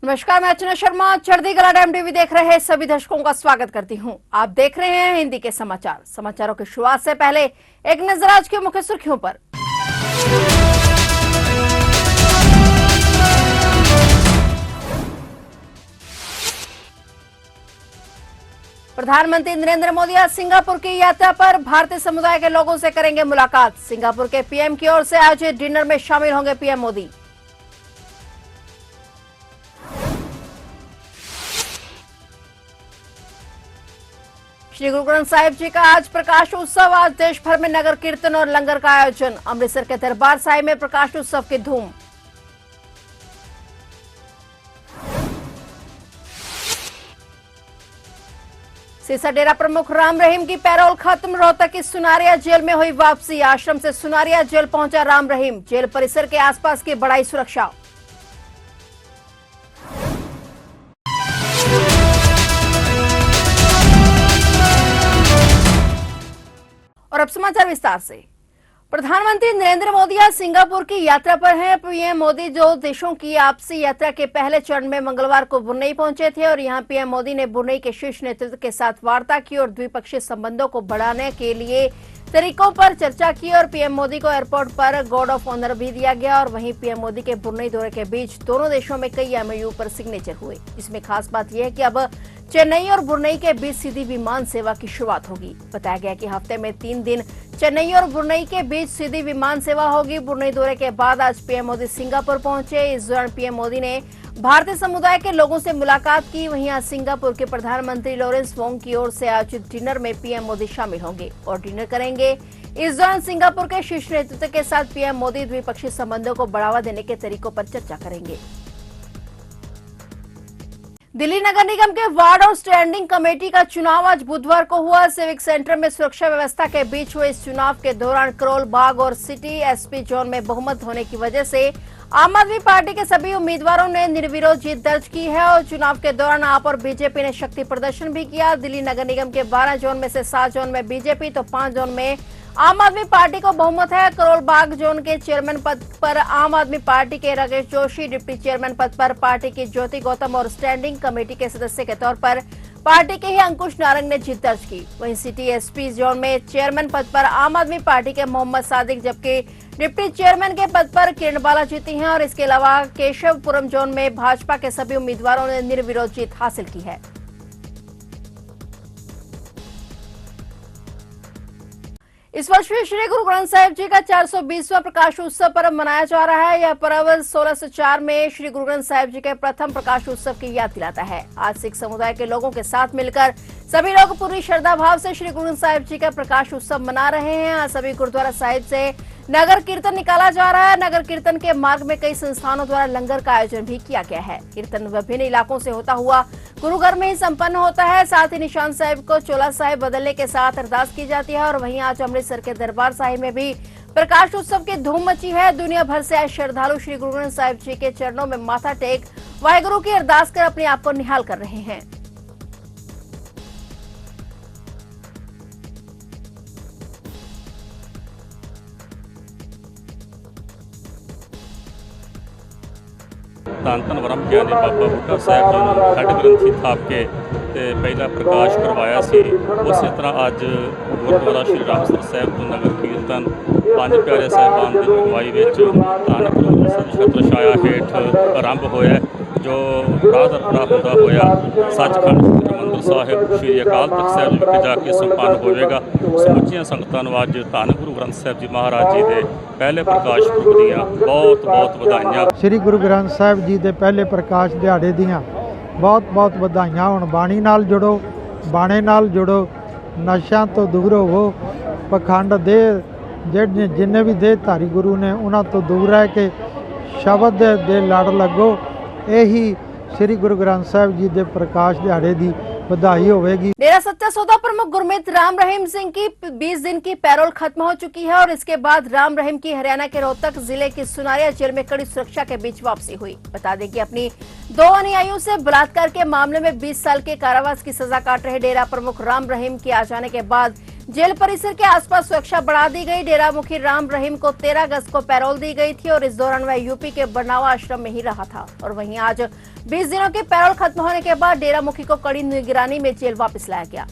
नमस्कार, मैं अर्चना शर्मा। चढ़ती कला टाइम टीवी देख रहे सभी दर्शकों का स्वागत करती हूं। आप देख रहे हैं हिंदी के समाचार। समाचारों की शुरुआत से पहले एक नजर आज की मुख्य सुर्खियों पर। प्रधानमंत्री नरेंद्र मोदी आज सिंगापुर की यात्रा पर भारतीय समुदाय के लोगों से करेंगे मुलाकात। सिंगापुर के पीएम की ओर से आयोजित डिनर में शामिल होंगे पीएम मोदी। श्री गुरु ग्रंथ साहिब जी का आज प्रकाश उत्सव। आज देश भर में नगर कीर्तन और लंगर का आयोजन। अमृतसर के दरबार साहिब में प्रकाश उत्सव की धूम। सिरसा डेरा प्रमुख राम रहीम की पैरोल खत्म। रोहतक की सुनारिया जेल में हुई वापसी। आश्रम से सुनारिया जेल पहुंचा राम रहीम। जेल परिसर के आसपास की बढ़ाई सुरक्षा। और अब समाचार विस्तार से। प्रधानमंत्री नरेंद्र मोदी आज सिंगापुर की यात्रा पर हैं। पीएम मोदी दो देशों की आपसी यात्रा के पहले चरण में मंगलवार को ब्रुनेई पहुंचे थे और यहां पीएम मोदी ने ब्रुनेई के शीर्ष नेतृत्व के साथ वार्ता की और द्विपक्षीय संबंधों को बढ़ाने के लिए तरीकों पर चर्चा की। और पीएम मोदी को एयरपोर्ट पर गार्ड ऑफ ऑनर भी दिया गया। और वहीं पीएम मोदी के ब्रुनेई दौरे के बीच दोनों देशों में कई एमओयू पर सिग्नेचर हुए। इसमें खास बात यह है कि अब चेन्नई और ब्रुनेई के बीच सीधी विमान सेवा की शुरुआत होगी। बताया गया कि हफ्ते में 3 दिन चेन्नई और ब्रुनेई के बीच सीधी विमान सेवा होगी। ब्रुनेई दौरे के बाद आज पीएम मोदी सिंगापुर पहुंचे। इस दौरान पीएम मोदी ने भारतीय समुदाय के लोगों से मुलाकात की। वहीं आज सिंगापुर के प्रधानमंत्री लॉरेंस वोंग की ओर से आयोजित डिनर में पीएम मोदी शामिल होंगे और डिनर करेंगे। इस दौरान सिंगापुर के शीर्ष नेतृत्व के साथ पीएम मोदी द्विपक्षीय संबंधों को बढ़ावा देने के तरीकों पर चर्चा करेंगे। दिल्ली नगर निगम के वार्ड और स्टैंडिंग कमेटी का चुनाव आज बुधवार को हुआ। सिविक सेंटर में सुरक्षा व्यवस्था के बीच हुए इस चुनाव के दौरान करोल बाग और सिटी एसपी जोन में बहुमत होने की वजह से आम आदमी पार्टी के सभी उम्मीदवारों ने निर्विरोध जीत दर्ज की है। और चुनाव के दौरान आप और बीजेपी ने शक्ति प्रदर्शन भी किया। दिल्ली नगर निगम के 12 जोन में से 7 जोन में बीजेपी तो 5 जोन में आम आदमी पार्टी को बहुमत है। करोल बाग जोन के चेयरमैन पद पर आम आदमी पार्टी के राकेश जोशी, डिप्टी चेयरमैन पद पर पार्टी की ज्योति गौतम और स्टैंडिंग कमेटी के सदस्य के तौर पर पार्टी के ही अंकुश नारंग ने जीत दर्ज की। वहीं सिटी एसपी जोन में चेयरमैन पद पर आम आदमी पार्टी के मोहम्मद सादिक, जबकि डिप्टी चेयरमैन के पद पर किरण बाला जीती हैं। और इसके अलावा केशवपुरम जोन में भाजपा के सभी उम्मीदवारों ने निर्विरोध जीत हासिल की है। इस वर्ष भी श्री गुरु ग्रंथ साहिब जी का 420वां प्रकाश उत्सव पर्व मनाया जा रहा है। यह पर्व 1604 में श्री गुरु ग्रंथ साहिब जी के प्रथम प्रकाश उत्सव की याद दिलाता है। आज सिख समुदाय के लोगों के साथ मिलकर सभी लोग पूरी श्रद्धा भाव से श्री गुरु ग्रंथ साहिब जी का प्रकाश उत्सव मना रहे हैं। आज सभी गुरुद्वारा साहिब से नगर कीर्तन निकाला जा रहा है। नगर कीर्तन के मार्ग में कई संस्थानों द्वारा लंगर का आयोजन भी किया गया है। कीर्तन विभिन्न इलाकों से होता हुआ गुरुघर में ही संपन्न होता है। साथ ही निशान साहिब को चोला साहिब बदलने के साथ अरदास की जाती है। और वहीं आज अमृतसर के दरबार साहिब में भी प्रकाश उत्सव की धूम मची है। दुनिया भर से आए श्रद्धालु श्री गुरु ग्रंथ साहिब जी के चरणों में माथा टेक वाहेगुरु की अरदास कर अपने आप को निहाल कर रहे हैं। ਧੰਨ ਧੰਨ ਬ੍ਰਹਮ ਗਿਆਨੀ ਬਾਬਾ ਬੁੱਢਾ ਸਾਹਿਬ ਜੀ ਨੂੰ ਖੰਡ ਗ੍ਰੰਥੀ ਥਾਪ ਕੇ ਤੇ ਪਹਿਲਾ ਪ੍ਰਕਾਸ਼ ਕਰਵਾਇਆ ਸੀ। ਉਸੇ ਤਰ੍ਹਾਂ ਅੱਜ ਗੁਰਦੁਆਰਾ ਸ਼੍ਰੀ ਰਾਮਸਰ ਸਾਹਿਬ ਤੋਂ ਨਗਰ ਕੀਰਤਨ 5 ਪਿਆਰੇ ਸਾਹਿਬਾਨ ਦੀ ਅਗਵਾਈ ਵਿੱਚ ਧੰਨ ਗੁਰੂ ਛਤਰ ਛਾਇਆ ਹੇਠ ਆਰੰਭ ਹੋਇਆ, ਜੋ ਰਾਹ ਹੁੰਦਾ ਹੋਇਆ ਸੱਚਖੰਡ ਹਰਿਮੰਦਰ ਸਾਹਿਬ ਸ਼੍ਰੀ ਅਕਾਲ ਤਖਤ ਸਾਹਿਬ ਵਿਖੇ ਜਾ ਕੇ ਸੰਪੰਨ ਹੋਵੇਗਾ। ਸਮੁੱਚੀਆਂ ਸੰਗਤਾਂ ਨੂੰ ਅੱਜ ਧੰਨ ਗੁਰੂ ਗ੍ਰੰਥ ਸਾਹਿਬ ਜੀ ਮਹਾਰਾਜ ਜੀ ਦੇ ਪਹਿਲੇ ਪ੍ਰਕਾਸ਼ ਪੁਰਬ ਦੀਆਂ ਬਹੁਤ ਬਹੁਤ ਵਧਾਈਆਂ। श्री गुरु ग्रंथ साहिब जी के पहले प्रकाश दिहाड़े दियाँ बहुत बहुत ਵਧਾਈਆਂ। ਹੁਣ ਬਾਣੀ ਨਾਲ ਜੁੜੋ, ਬਾਣੇ ਨਾਲ ਜੁੜੋ, ਨਸ਼ਿਆਂ ਤੋਂ ਦੂਰ ਹੋਵੋ, ਪਖੰਡ ਦੇ ਜਿਹੜੇ ਜਿੰਨੇ ਵੀ ਦੇਹਧਾਰੀ ਗੁਰੂ ਨੇ ਉਹਨਾਂ ਤੋਂ ਦੂਰ ਰਹਿ ਕੇ ਸ਼ਬਦ ਦੇ ਲੜ ਲੱਗੋ। ਇਹੀ श्री गुरु ग्रंथ साहिब जी के प्रकाश दिहाड़े की बधाई होगी। डेरा सच्चा सौदा प्रमुख गुरमीत राम रहीम सिंह की 20 दिन की पैरोल खत्म हो चुकी है और इसके बाद राम रहीम की हरियाणा के रोहतक जिले की सुनारिया जेल में कड़ी सुरक्षा के बीच वापसी हुई। बता दें कि अपनी 2 अनुयायियों से बलात्कार के मामले में 20 साल के कारावास की सजा काट रहे डेरा प्रमुख राम रहीम के आ जाने के बाद जेल परिसर के आसपास सुरक्षा बढ़ा दी गई। डेरा मुखी राम रहीम को 13 अगस्त को पैरोल दी गई थी और इस दौरान वह यूपी के बरनावा आश्रम में ही रहा था। और वहीं आज 20 दिनों के पैरोल खत्म होने के बाद डेरा मुखी को कड़ी निगरानी में जेल वापस लाया गया।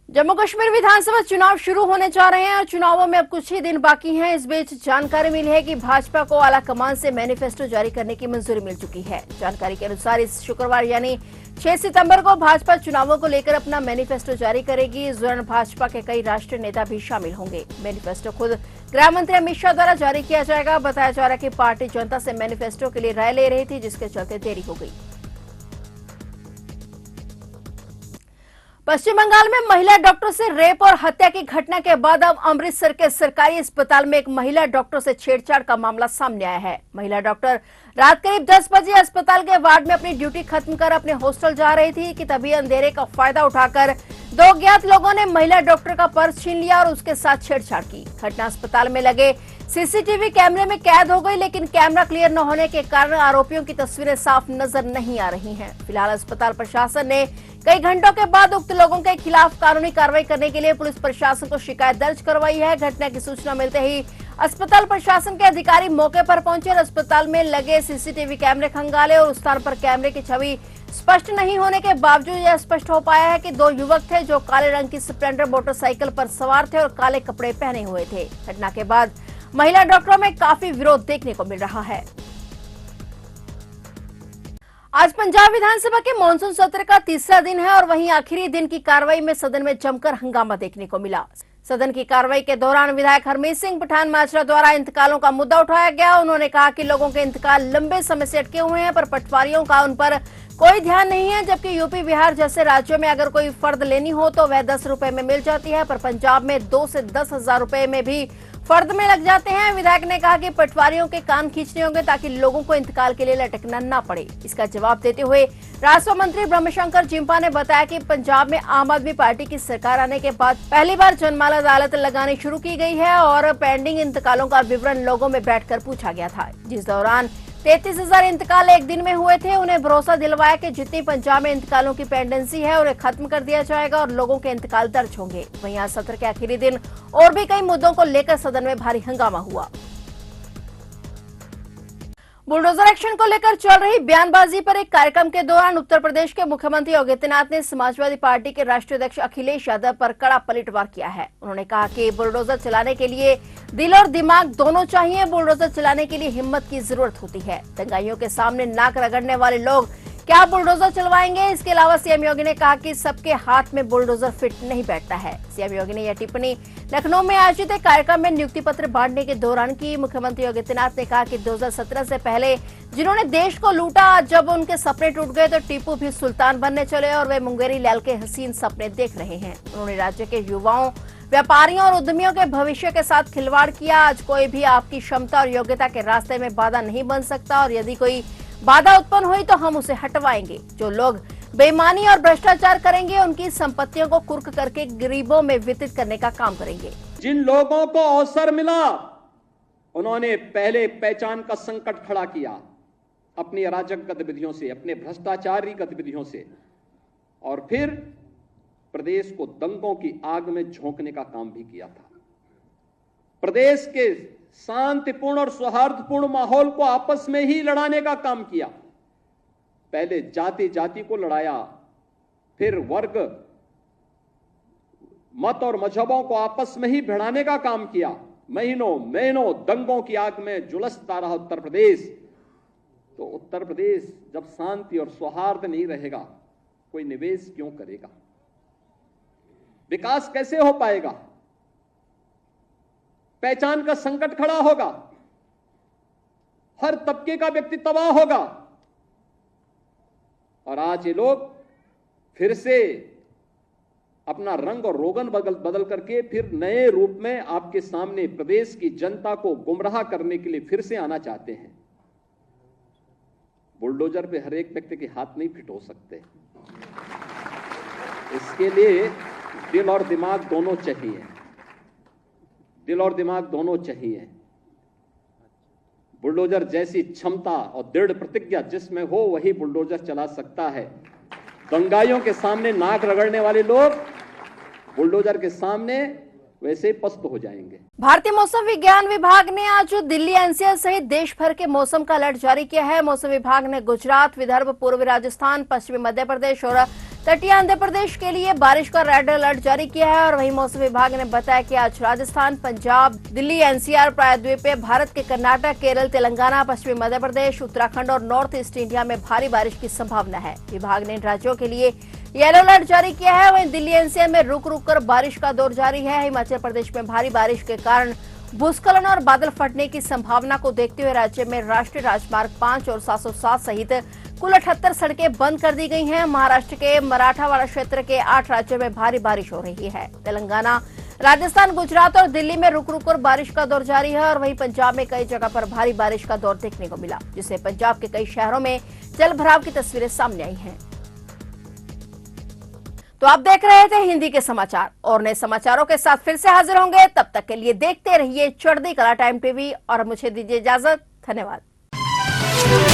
जम्मू कश्मीर विधानसभा चुनाव शुरू होने जा रहे हैं और चुनावों में अब कुछ ही दिन बाकी हैं। इस बीच जानकारी मिली है कि भाजपा को आला कमान से मैनिफेस्टो जारी करने की मंजूरी मिल चुकी है। जानकारी के अनुसार इस शुक्रवार यानी 6 सितंबर को भाजपा चुनावों को लेकर अपना मैनिफेस्टो जारी करेगी। इस दौरान भाजपा के कई राष्ट्रीय नेता भी शामिल होंगे। मैनिफेस्टो खुद गृह मंत्री अमित शाह द्वारा जारी किया जाएगा। बताया जा रहा है कि पार्टी जनता से मैनिफेस्टो के लिए राय ले रही थी, जिसके चलते देरी हो गई। पश्चिम बंगाल में महिला डॉक्टर से रेप और हत्या की घटना के बाद अब अमृतसर के सरकारी अस्पताल में एक महिला डॉक्टर से छेड़छाड़ का मामला सामने आया है। महिला डॉक्टर रात करीब 10 बजे अस्पताल के वार्ड में अपनी ड्यूटी खत्म कर अपने हॉस्टल जा रही थी कि तभी अंधेरे का फायदा उठाकर 2 अज्ञात लोगों ने महिला डॉक्टर का पर्स छीन लिया और उसके साथ छेड़छाड़ की। घटना अस्पताल में लगे सीसीटीवी कैमरे में कैद हो गई, लेकिन कैमरा क्लियर न होने के कारण आरोपियों की तस्वीरें साफ नजर नहीं आ रही हैं। फिलहाल अस्पताल प्रशासन ने कई घंटों के बाद उक्त लोगों के खिलाफ कानूनी कार्रवाई करने के लिए पुलिस प्रशासन को शिकायत दर्ज करवाई है। घटना की सूचना मिलते ही अस्पताल प्रशासन के अधिकारी मौके पर पहुंचे और अस्पताल में लगे सीसीटीवी कैमरे खंगाले और उस स्थान पर कैमरे की छवि स्पष्ट नहीं होने के बावजूद यह स्पष्ट हो पाया है कि 2 युवक थे जो काले रंग की स्प्लेंडर मोटरसाइकिल पर सवार थे और काले कपड़े पहने हुए थे। घटना के बाद महिला डॉक्टरों में काफी विरोध देखने को मिल रहा है। आज पंजाब विधानसभा के मानसून सत्र का तीसरा दिन है और वहीं आखिरी दिन की कार्रवाई में सदन में जमकर हंगामा देखने को मिला। सदन की कार्रवाई के दौरान विधायक हरमीत सिंह पठान माजरा द्वारा इंतकालों का मुद्दा उठाया गया। उन्होंने कहा कि लोगों के इंतकाल लंबे समय से अटके हुए हैं, पर पटवारियों का उन पर कोई ध्यान नहीं है। जबकि यूपी बिहार जैसे राज्यों में अगर कोई फर्द लेनी हो तो वह 10 रुपए में मिल जाती है, पर पंजाब में 2 से 10 हजार रुपए में भी फर्द में लग जाते हैं। विधायक ने कहा कि पटवारियों के कान खींचने होंगे ताकि लोगों को इंतकाल के लिए लटकना न पड़े। इसका जवाब देते हुए राजस्व मंत्री ब्रह्मशंकर जिम्पा ने बताया कि पंजाब में आम आदमी पार्टी की सरकार आने के बाद पहली बार जनमाल अदालत लगानी शुरू की गई है और पेंडिंग इंतकालों का विवरण लोगों में बैठकर पूछा गया था, जिस दौरान 33,000 इंतकाल एक दिन में हुए थे। उन्हें भरोसा दिलवाया कि जितनी पंजाब में इंतकालों की पेंडेंसी है उन्हें खत्म कर दिया जाएगा और लोगों के इंतकाल दर्ज होंगे। वहीं आज सत्र के आखिरी दिन और भी कई मुद्दों को लेकर सदन में भारी हंगामा हुआ। बुलडोजर एक्शन को लेकर चल रही बयानबाजी पर एक कार्यक्रम के दौरान उत्तर प्रदेश के मुख्यमंत्री योगी आदित्यनाथ ने समाजवादी पार्टी के राष्ट्रीय अध्यक्ष अखिलेश यादव पर कड़ा पलटवार किया है। उन्होंने कहा कि बुलडोजर चलाने के लिए दिल और दिमाग दोनों चाहिए। बुलडोजर चलाने के लिए हिम्मत की जरूरत होती है। दंगाइयों के सामने नाक रगड़ने वाले लोग क्या बुलडोजर चलवाएंगे? इसके अलावा सीएम योगी ने कहा कि सबके हाथ में बुलडोजर फिट नहीं बैठता है। सीएम योगी ने यह टिप्पणी लखनऊ में आयोजित एक कार्यक्रम में नियुक्ति पत्र बांटने के दौरान की। मुख्यमंत्री योगी आदित्यनाथ ने कहा कि 2017 से पहले जिन्होंने देश को लूटा, जब उनके सपने टूट गए तो टीपू भी सुल्तान बनने चले और वे मुंगेरी लाल के हसीन सपने देख रहे हैं। उन्होंने राज्य के युवाओं, व्यापारियों और उद्यमियों के भविष्य के साथ खिलवाड़ किया। आज कोई भी आपकी क्षमता और योग्यता के रास्ते में बाधा नहीं बन सकता और यदि कोई बाधा उत्पन्न हुई तो हम उसे हटवाएंगे। जो लोग बेईमानी और भ्रष्टाचार करेंगे उनकी संपत्तियों को कुर्क करके गरीबों में वितरित करने का काम करेंगे। जिन लोगों को अवसर मिला उन्होंने पहले पहचान का संकट खड़ा किया अपनी अराजक गतिविधियों से, अपने भ्रष्टाचारी गतिविधियों से, और फिर प्रदेश को दंगों की आग में झोंकने का काम भी किया था। प्रदेश के शांतिपूर्ण और सौहार्दपूर्ण माहौल को आपस में ही लड़ाने का काम किया। पहले जाति जाति को लड़ाया, फिर वर्ग, मत और मजहबों को आपस में ही भिड़ाने का काम किया। महीनों महीनों दंगों की आग में झुलसता रहा उत्तर प्रदेश। तो उत्तर प्रदेश जब शांति और सौहार्द नहीं रहेगा, कोई निवेश क्यों करेगा? विकास कैसे हो पाएगा? पहचान का संकट खड़ा होगा, हर तबके का व्यक्ति तबाह होगा। और आज ये लोग फिर से अपना रंग और रोगन बदल करके फिर नए रूप में आपके सामने प्रदेश की जनता को गुमराह करने के लिए फिर से आना चाहते हैं। बुलडोजर पे हर एक व्यक्ति के हाथ नहीं फिट हो सकते। इसके लिए दिल और दिमाग दोनों चाहिए। दिल और दिमाग दोनों चाहिए। बुलडोजर जैसी क्षमता और दृढ़ प्रतिज्ञा जिसमें हो वही बुलडोजर चला सकता है। दंगाइयों के सामने नाक रगड़ने वाले लोग बुलडोजर के सामने वैसे ही पस्त हो जाएंगे। भारतीय मौसम विज्ञान विभाग ने आज दिल्ली एनसीआर सहित देश भर के मौसम का अलर्ट जारी किया है। मौसम विभाग ने गुजरात, विदर्भ, पूर्वी राजस्थान, पश्चिमी मध्य प्रदेश और तटीय आंध्र प्रदेश के लिए बारिश का रेड अलर्ट जारी किया है। और वहीं मौसम विभाग ने बताया कि आज राजस्थान, पंजाब, दिल्ली एनसीआर, प्रायद्वीपीय भारत के कर्नाटक, केरल, तेलंगाना, पश्चिमी मध्य प्रदेश, उत्तराखंड और नॉर्थ ईस्ट इंडिया में भारी बारिश की संभावना है। विभाग ने इन राज्यों के लिए येलो अलर्ट जारी किया है। वहीं दिल्ली एनसीआर में रुक रुक कर बारिश का दौर जारी है। हिमाचल प्रदेश में भारी बारिश के कारण भूस्खलन और बादल फटने की संभावना को देखते हुए राज्य में राष्ट्रीय राजमार्ग 5 और 707 सहित कुल 78 सड़कें बंद कर दी गई हैं। महाराष्ट्र के मराठावाड़ा क्षेत्र के 8 राज्यों में भारी बारिश हो रही है। तेलंगाना, राजस्थान, गुजरात और दिल्ली में रुक रुक कर बारिश का दौर जारी है। और वहीं पंजाब में कई जगह पर भारी बारिश का दौर देखने को मिला, जिससे पंजाब के कई शहरों में जल भराव की तस्वीरें सामने आई हैं। तो आप देख रहे थे हिंदी के समाचार, और नए समाचारों के साथ फिर से हाजिर होंगे। तब तक के लिए देखते रहिए चढ़ती कला टाइम टीवी और मुझे दीजिए इजाजत। धन्यवाद।